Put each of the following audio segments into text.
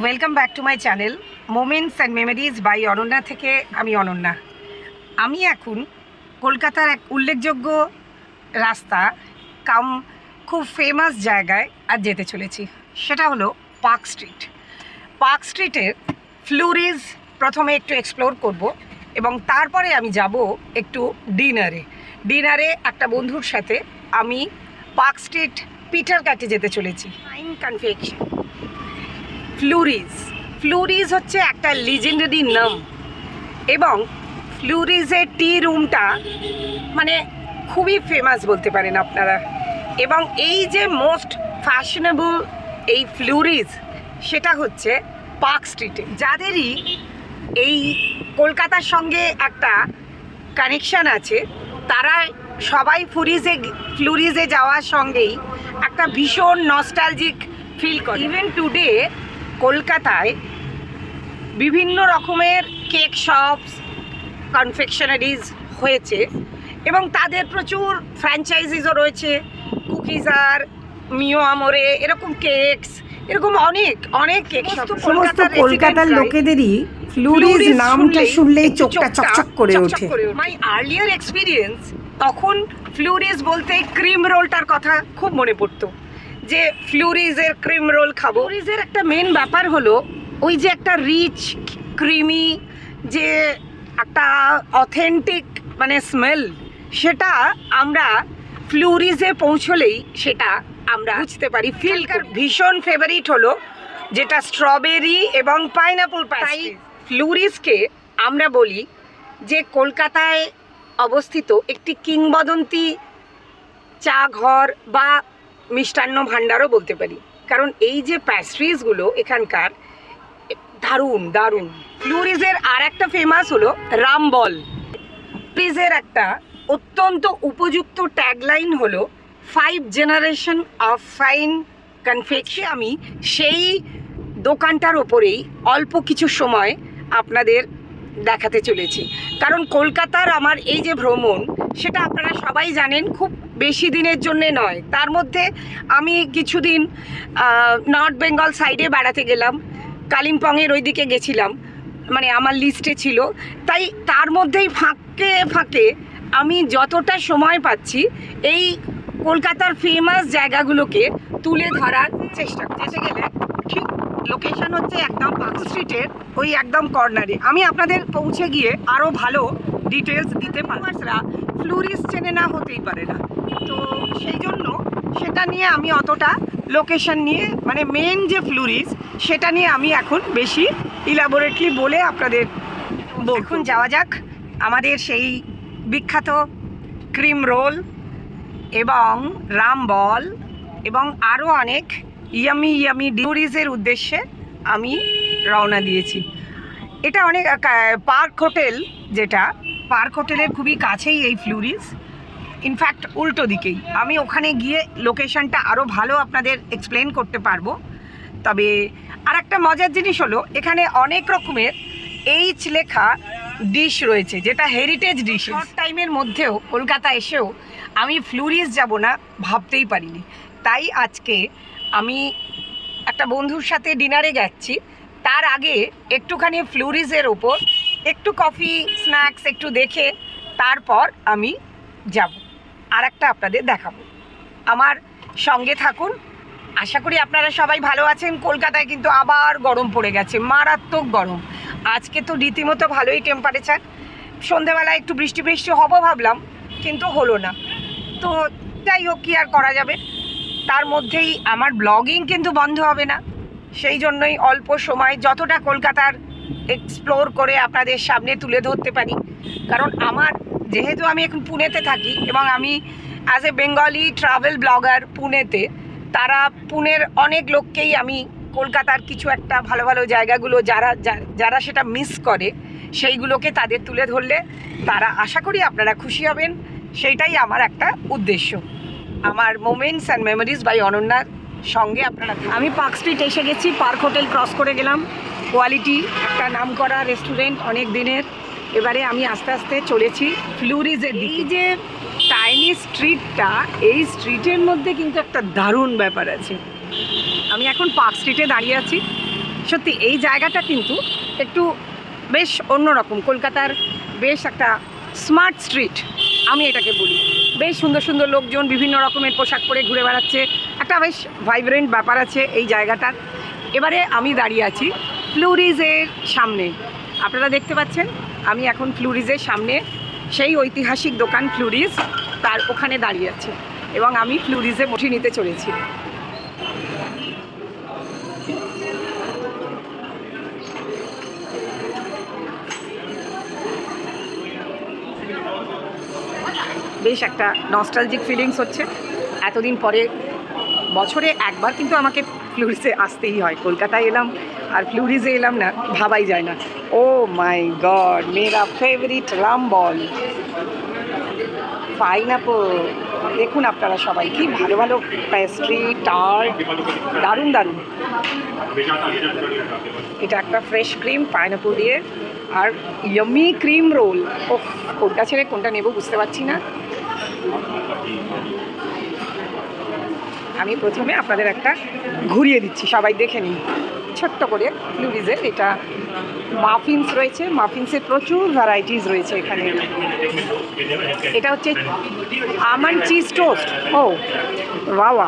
Welcome back to my channel moments and memories by Ananya থেকে আমি অনন্যা। আমি এখন কলকাতার এক উল্লেখযোগ্য রাস্তা কাম খুব ফেমাস জায়গায় আজ যেতে চলেছি। সেটা হলো পার্ক স্ট্রিট। পার্ক স্ট্রিটের ফ্লুরিজ প্রথমে একটু এক্সপ্লোর করব এবং তারপরে আমি যাব একটু ডিনারে একটা বন্ধুর সাথে আমি পার্ক স্ট্রিট পিটার কাটে যেতে চলেছি। ফাইন কনফেকশন ফ্লুরিজ হচ্ছে একটা লিজেন্ডারি নাম এবং ফ্লুরিজের টি রুমটা মানে খুবই ফেমাস বলতে পারেন আপনারা। এবং এই যে মোস্ট ফ্যাশনেবল এই ফ্লুরিজ সেটা হচ্ছে পার্ক স্ট্রিটে। যাদেরই এই কলকাতার সঙ্গে একটা কানেকশান আছে তারা সবাই ফ্লুরিজে যাওয়ার সঙ্গেই একটা ভীষণ নস্টালজিক ফিল করে। ইভেন টুডে কলকাতায় বিভিন্ন রকমের কেক শপস কনফেকশনারিজ হয়েছে এবং তাদের প্রচুর ফ্র্যাঞ্চাইজিসও রয়েছে। কুকিজার, মিও আমোরে, এরকম কেকস, এরকম অনেক কেক শপ। সমস্ত কলকাতার লোকেদেরই ফ্লুরিজ নামটা শুনলেই চোখটা চকচক করে ওঠে। মাই আর্লিয়ার এক্সপিরিয়েন্স, তখন ফ্লুরিজ বলতে ক্রিম রোলটার কথা খুব মনে পড়তো যে ফ্লুরিজের ক্রিম রোল খাবো। ফ্লুরিজের একটা মেন ব্যাপার হলো ওই যে একটা রিচ ক্রিমি যে একটা অথেন্টিক মানে স্মেল, সেটা আমরা ফ্লুরিজে পৌঁছলেই সেটা আমরা বুঝতে পারি, ফিল। ভীষণ ফেভারিট হলো যেটা স্ট্রবেরি এবং পাইনাপল পাস্ট্রি। ফ্লুরিজকে আমরা বলি যে কলকাতায় অবস্থিত একটি কিংবদন্তি চা ঘর বা মিষ্টান্ন ভাণ্ডারও বলতে পারি, কারণ এই যে প্যাস্ট্রিজগুলো এখানকার দারুণ। ফ্লুরিজের আর একটা ফেমাস হলো রামবল। ফ্লুরিজের একটা অত্যন্ত উপযুক্ত ট্যাগলাইন হলো 5 জেনারেশন অফ ফাইন কনফেকশন। আমি সেই দোকানটার ওপরেই অল্প কিছু সময় আপনাদের দেখাতে চলেছি, কারণ কলকাতার আমার এই যে ভ্রমণ সেটা আপনারা সবাই জানেন খুব বেশি দিনের জন্যে নয়। তার মধ্যে আমি কিছুদিন নর্থ বেঙ্গল সাইডে বেড়াতে গেলাম, কালিম্পংয়ের ওই দিকে গেছিলাম, মানে আমার লিস্টে ছিল। তাই তার মধ্যেই ফাঁকে আমি যতটা সময় পাচ্ছি এই কলকাতার ফেমাস জায়গাগুলোকে তুলে ধরার চেষ্টা করতে গেলে ঠিক লোকেশন হচ্ছে একদম পার্ক স্ট্রিটের ওই একদম কর্নারে। আমি আপনাদের পৌঁছে গিয়ে আরও ভালো ডিটেলস দিতে পারবো। ফ্লুরিজ চেনে না হতেই পারে না, তো সেই জন্য সেটা নিয়ে আমি অতটা লোকেশন নিয়ে মানে মেন যে ফ্লুরিজ সেটা নিয়ে আমি এখন বেশি ইলাবোরেটলি বলে আপনাদের এখন যাওয়া যাক আমাদের সেই বিখ্যাত ক্রিম রোল এবং রামবল এবং আরও অনেক ইয়ামি ফ্লুরিজের উদ্দেশ্যে আমি রওনা দিয়েছি। এটা অনেক পার্ক হোটেল, যেটা পার্ক হোটেলের খুবই কাছেই এই ফ্লুরিজ, ইনফ্যাক্ট উল্টো দিকেই। আমি ওখানে গিয়ে লোকেশনটা আরও ভালো আপনাদের এক্সপ্লেন করতে পারবো। তবে আর একটা মজার জিনিস হলো এখানে অনেক রকমের এইচ লেখা ডিশ রয়েছে, যেটা হেরিটেজ ডিশ। শর্ট টাইমের মধ্যেও কলকাতা এসেও আমি ফ্লুরিজ যাব না ভাবতেই পারিনি। তাই আজকে আমি একটা বন্ধুর সাথে ডিনারে যাচ্ছি, তার আগে একটুখানি ফ্লুরিজের ওপর একটু কফি স্ন্যাক্স একটু দেখে তারপর আমি যাব আর একটা আপনাদের দেখাবো। আমার সঙ্গে থাকুন, আশা করি আপনারা সবাই ভালো আছেন। কলকাতায় কিন্তু আবার গরম পড়ে গেছে, মারাত্মক গরম। আজকে তো রীতিমতো ভালোই টেম্পারেচার। সন্ধেবেলায় একটু বৃষ্টি হবো ভাবলাম, কিন্তু হলো না। তো যাই হোক, কি আর করা যাবে। তার মধ্যেই আমার ব্লগিং কিন্তু বন্ধ হবে না, সেই জন্যই অল্প সময় যতটা কলকাতার এক্সপ্লোর করে আপনাদের সামনে তুলে ধরতে পারি। কারণ আমার যেহেতু আমি এখন পুনেতে থাকি এবং আমি as a Bengali travel blogger পুনেতে, তারা পুনের অনেক লোককেই আমি কলকাতার কিছু একটা ভালো জায়গাগুলো যারা সেটা মিস করে সেইগুলোকে তাদের তুলে ধরলে তারা আশা করি আপনারা খুশি হবেন। সেইটাই আমার একটা উদ্দেশ্য। আমার মোমেন্টস অ্যান্ড মেমোরিজ বাই অনন্যার সঙ্গে আপনারা। আমি পার্ক স্ট্রিট এসে গেছি, পার্ক হোটেল ক্রস করে গেলাম। কোয়ালিটি একটা নামকরা রেস্টুরেন্ট অনেক দিনের। এবারে আমি আস্তে আস্তে চলেছি ফ্লুরিজের দিকে। এই যে টাইনি স্ট্রিটটা, এই স্ট্রিটের মধ্যে কিন্তু একটা দারুণ ব্যাপার আছে। আমি এখন পার্ক স্ট্রিটে দাঁড়িয়ে আছি, সত্যি এই জায়গাটা কিন্তু একটু বেশ অন্যরকম, কলকাতার বেশ একটা স্মার্ট স্ট্রিট আমি এটাকে বলি। বেশ সুন্দর সুন্দর লোকজন বিভিন্ন রকমের পোশাক পরে ঘুরে বেড়াচ্ছে, একটা বেশ ভাইব্রেন্ট ব্যাপার আছে এই জায়গাটার। এবারে আমি দাঁড়িয়ে আছি ফ্লুরিজের সামনে, আপনারা দেখতে পাচ্ছেন আমি এখন ফ্লুরিজের সামনে, সেই ঐতিহাসিক দোকান ফ্লুরিজ, তার ওখানে দাঁড়িয়ে আছি এবং আমি ফ্লুরিজে মুঠি নিতে চলেছি। বেশ একটা নস্টালজিক ফিলিংস হচ্ছে। এতদিন পরে বছরে একবার কিন্তু আমাকে ফ্লুরিজে আসতেই হয়। কলকাতায় এলাম আর ফ্লুরিজে এলাম না, ভাবাই যায় না। ও মাই গড, মেরা ফেভারিট রাম বল, পাইনাপল। দেখুন আপনারা সবাই কি ভালো ভালো পেস্ট্রি, টার্ট, দারুণ দারুণ। এটা একটা ফ্রেশ ক্রিম পাইনাপল দিয়ে, আর ইয়ামি ক্রিম রোল। ও, কোনটা ছেড়ে কোনটা নেব বুঝতে পারছি না। আমি প্রথমে আপনাদের একটা ঘুরিয়ে দিচ্ছি, সবাই দেখে নিন ছোট্ট করে ফ্লুরিজের। এটা মাফিনস রয়েছে, মাফিনসের প্রচুর ভ্যারাইটিস রয়েছে এখানে। এটা হচ্ছে আমন্ড চিজ টোস্ট। ও বাবা,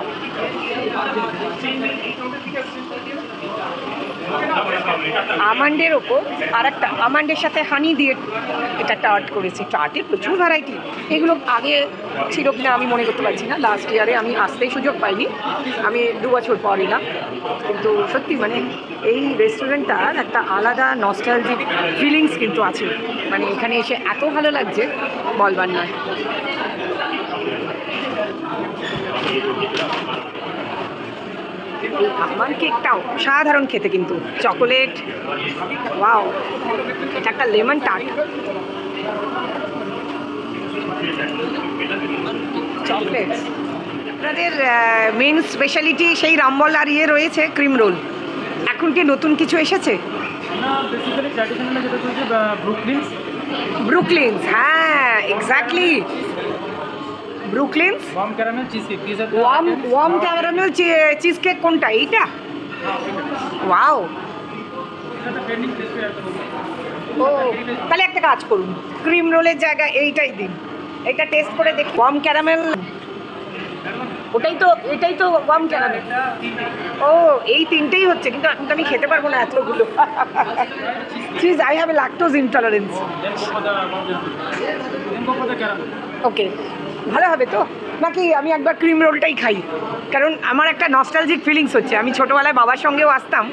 আমন্ডের ওপর আর একটা আমন্ডের সাথে হানি দিয়ে এটা টার্ট করেছে। টার্টে প্রচুর ভ্যারাইটি, এগুলো আগে ছিল কিনা আমি মনে করতে পারছি না। লাস্ট ইয়ারে আমি আসতেই সুযোগ পাইনি, আমি 2 বছর পর এলাম। কিন্তু সত্যি মানে এই রেস্টুরেন্টটার একটা আলাদা নস্টালজিক ফিলিংস কিন্তু আছে। মানে এখানে এসে এত ভালো লাগছে বলবার নয়। এই আমার কেকটাও সাধারণ খেতে, কিন্তু চকোলেট, ওয়াও, এটা একটা লেমন টার্ট, চকলেট। আপনাদের মেন স্পেশালিটি সেই রামবল আর ইয়ে রয়েছে ক্রিম রোল। এখন কি নতুন কিছু এসেছে? না, বেসিক্যালি ট্র্যাডিশনাল যেটা চলছে ব্রুকলিনস। ব্রুকলিনস, হ্যাঁ exactly, Brooklyns. Warm caramel cheesecake, this আর ওয়ার্ম ক্যারামেল চিজ কেক। কোনটা এইটা? ওয়াও, এটা ট্রেন্ডিং টেস্টে একটা বলবো। ও তাহলে একটা কাজ করুন, ক্রিম রোলের জায়গায় এইটাই দিন, এটা টেস্ট করে দেখি। ওয়ার্ম ক্যারামেল, এটাই তো ওয়ার্ম ক্যারামেল। ও এই তিনটেই হচ্ছে, কিন্তু আমি খেতে পারবো না এতগুলো। Cheese, I have a lactose intolerance. Okay, ভালো হবে তো নাকি? আমি একবার ক্রিম রোলটাই খাই, কারণ আমার একটা নস্টালজিক ফিলিংস হচ্ছে। আমি ছোটোবেলায় বাবার সঙ্গেও আসতাম,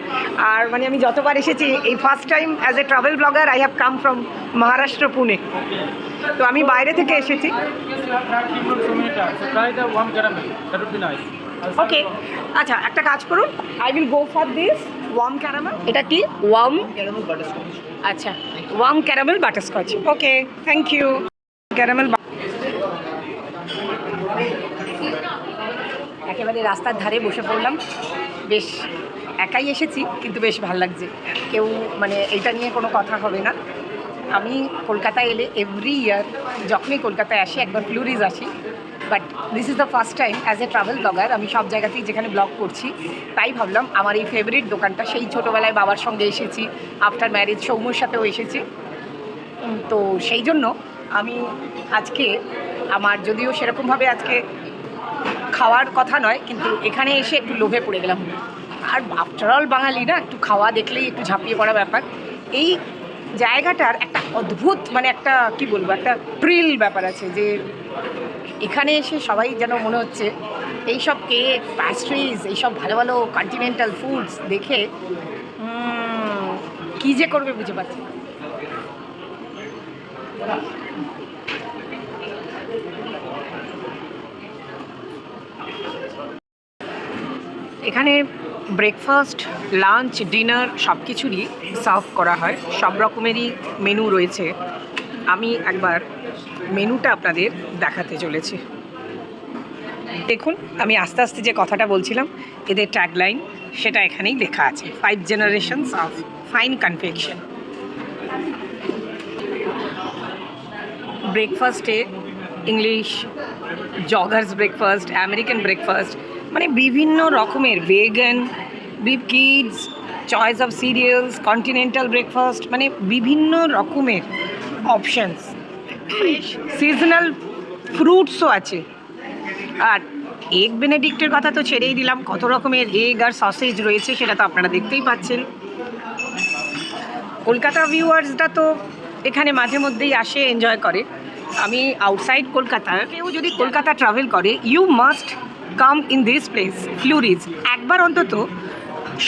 আর মানে আমি যতবার এসেছি, এই first time as a travel blogger I have come from Maharashtra, Pune. তো আমি বাইরে থেকে এসেছি। ওকে, আচ্ছা একটা কাজ করুন, I will go for this warm caramel. এটা কি? Warm caramel butterscotch. আচ্ছা, warm caramel butterscotch. Okay, thank you. Caramel একেবারে রাস্তার ধারে বসে পড়লাম। বেশ একাই এসেছি, কিন্তু বেশ ভালো লাগছে। কেউ মানে এইটা নিয়ে কোনো কথা হবে না। আমি কলকাতায় এলে এভরি ইয়ার যখনই কলকাতায় আসি একবার ফ্লুরিজ আসি, but this is the first time as a travel blogger. আমি সব জায়গাতেই যেখানে ব্লগ করছি, তাই ভাবলাম আমার এই ফেভারিট দোকানটা, সেই ছোটোবেলায় বাবার সঙ্গে এসেছি, আফটার ম্যারেজ সৌম্যর সাথেও এসেছি, তো সেই জন্য আমি আজকে আমার যদিও সেরকমভাবে আজকে খাওয়ার কথা নয়, কিন্তু এখানে এসে একটু লোভে পড়ে গেলাম। আর আফটারঅল বাঙালি না, একটু খাওয়া দেখলেই একটু ঝাঁপিয়ে পড়া ব্যাপার। এই জায়গাটার একটা অদ্ভুত মানে একটা কি বলবো, একটা থ্রিল ব্যাপার আছে, যে এখানে এসে সবাই যেন মনে হচ্ছে এইসব কেক, প্যাস্ট্রিজ, এইসব ভালো ভালো কন্টিনেন্টাল ফুডস দেখে কী যে করবে বুঝে পাচ্ছি। এখানে ব্রেকফাস্ট, লাঞ্চ, ডিনার সব কিছুরই সার্ভ করা হয়, সব রকমেরই মেনু রয়েছে। আমি একবার মেনুটা আপনাদের দেখাতে চলেছি। দেখুন, আমি আস্তে আস্তে যে কথাটা বলছিলাম, এদের ট্যাগলাইন সেটা এখানেই লেখা আছে, 5 generations of fine confection। ব্রেকফাস্টে English, joggers breakfast, American breakfast, মানে বিভিন্ন রকমের vegan, kids, choice of cereals, continental breakfast, মানে বিভিন্ন রকমের অপশানস, ফ্রেশ সিজনাল ফ্রুটসও আছে। আর এগ বেনেডিক্টের কথা তো ছেড়েই দিলাম, কত রকমের এগ আর সসেজ রয়েছে সেটা তো আপনারা দেখতেই পাচ্ছেন। কলকাতা ভিউয়ার্সরা তো এখানে মাঝে মধ্যেই আসে, এনজয় করে। আমি আউটসাইড কলকাতা, কেউ যদি কলকাতা ট্রাভেল করে, you must come in this place Flurys. একবার অন্তত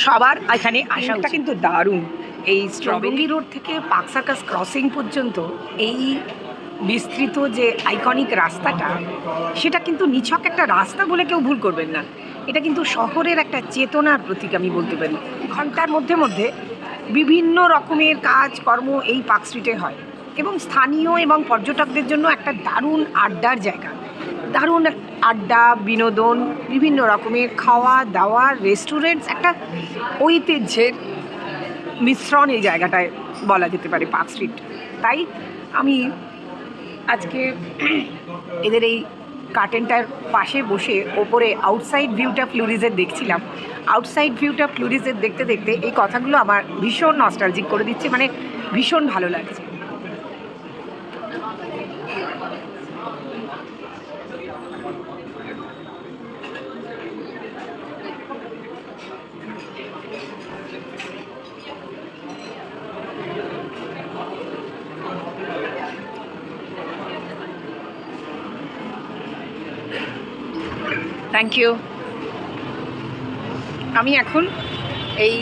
সবার এখানে আসাটা কিন্তু দারুণ। এই স্ট্রবেরি রোড থেকে পার্ক সার্কাস ক্রসিং পর্যন্ত এই বিস্তৃত যে আইকনিক রাস্তাটা, সেটা কিন্তু নিছক একটা রাস্তা বলে কেউ ভুল করবেন না। এটা কিন্তু শহরের একটা চেতনার প্রতীক আমি বলতে পারি। ঘন্টার মধ্যে মধ্যে বিভিন্ন রকমের কাজকর্ম এই পার্ক স্ট্রিটে হয় এবং স্থানীয় এবং পর্যটকদের জন্য একটা দারুণ আড্ডার জায়গা। দারুণ আড্ডা, বিনোদন, বিভিন্ন রকমের খাওয়া দাওয়া, রেস্টুরেন্টস, একটা ঐতিহ্যের মিশ্রণ এই জায়গাটায় বলা যেতে পারে পার্ক স্ট্রিট। তাই আমি আজকে এদের এই কার্টেনটার পাশে বসে ওপরে আউটসাইড ভিউটা ফ্লুরিজের দেখছিলাম। আউটসাইড ভিউটা ফ্লুরিজের দেখতে দেখতে এই কথাগুলো আমার ভীষণ নস্টালজিক করে দিচ্ছে, মানে ভীষণ ভালো লাগছে। Thank you. আমি এখন এই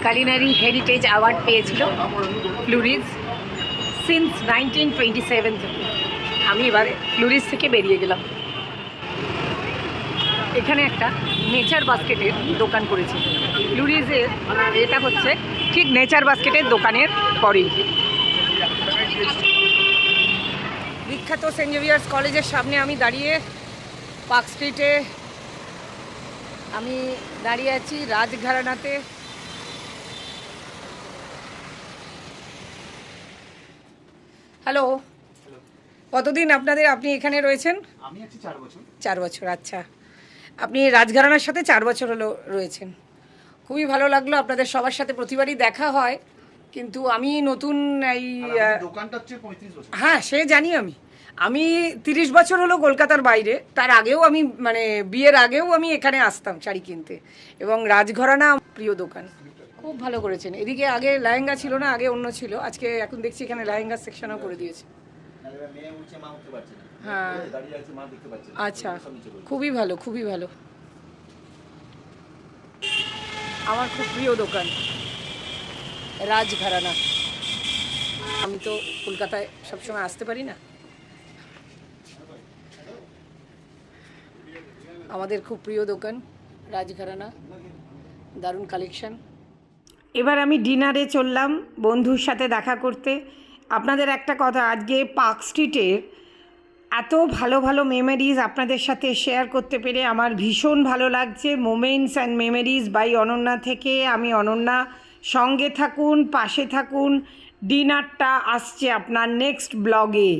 কালিনারি হেরিটেজ অ্যাওয়ার্ড পেয়েছিল ফ্লুরিজ সিন্স 1927 থেকে। আমি এবারে ফ্লুরিজ থেকে বেরিয়ে গেলাম। এখানে একটা নেচার বাস্কেটের দোকান করেছি। ফ্লুরিজের এটা হচ্ছে ঠিক নেচার বাস্কেটের দোকানের পরেই। বিখ্যাত সেন্ট জেভিয়ার্স কলেজের সামনে আমি দাঁড়িয়ে, পার্ক স্ট্রিটে আমি দাঁড়িয়ে আছি, রাজঘরানাতে। হ্যালো, কতদিন আপনি এখানে রয়েছেন? আমি আছি 4 বছর। 4 বছর, আচ্ছা। আপনি রাজঘরানার সাথে 4 বছর হলো রয়েছেন। খুবই ভালো লাগলো, আপনাদের সবার সাথে প্রতিবারই দেখা হয়, কিন্তু আমি নতুন এই দোকানটা হচ্ছে 35 বছর। হ্যাঁ, সে জানি। আমি 30 বছর হলো কলকাতার বাইরে। তার আগেও আমি, মানে বিয়ের আগেও আমি এখানে আসতাম শাড়ি কিনতে, এবং রাজঘরানা প্রিয় দোকান। খুব ভালো করেছেন। এদিকে আগে লেহেঙ্গা ছিল না, আগে অন্য ছিল। আজকে এখন দেখছি এখানে লেহেঙ্গা সেকশনও করে দিয়েছে। হ্যাঁ, আচ্ছা, খুবই ভালো, খুবই ভালো। আমার খুব প্রিয় দোকান রাজঘরানা। আমি তো কলকাতায় সবসময় আসতে পারি না। আমাদের খুব প্রিয় দোকান রাজঘরানা, দারুণ কালেকশন। এবার আমি ডিনারে চললাম বন্ধুর সাথে দেখা করতে। আপনাদের একটা কথা, আজকে পার্ক স্ট্রিটের এত ভালো ভালো মেমোরিজ আপনাদের সাথে শেয়ার করতে পেরে আমার ভীষণ ভালো লাগছে। Moments and memories by Ananya থেকে আমি অনন্যা। সঙ্গে থাকুন, পাশে থাকুন। ডিনারটা আসছে আপনার নেক্সট ব্লগে।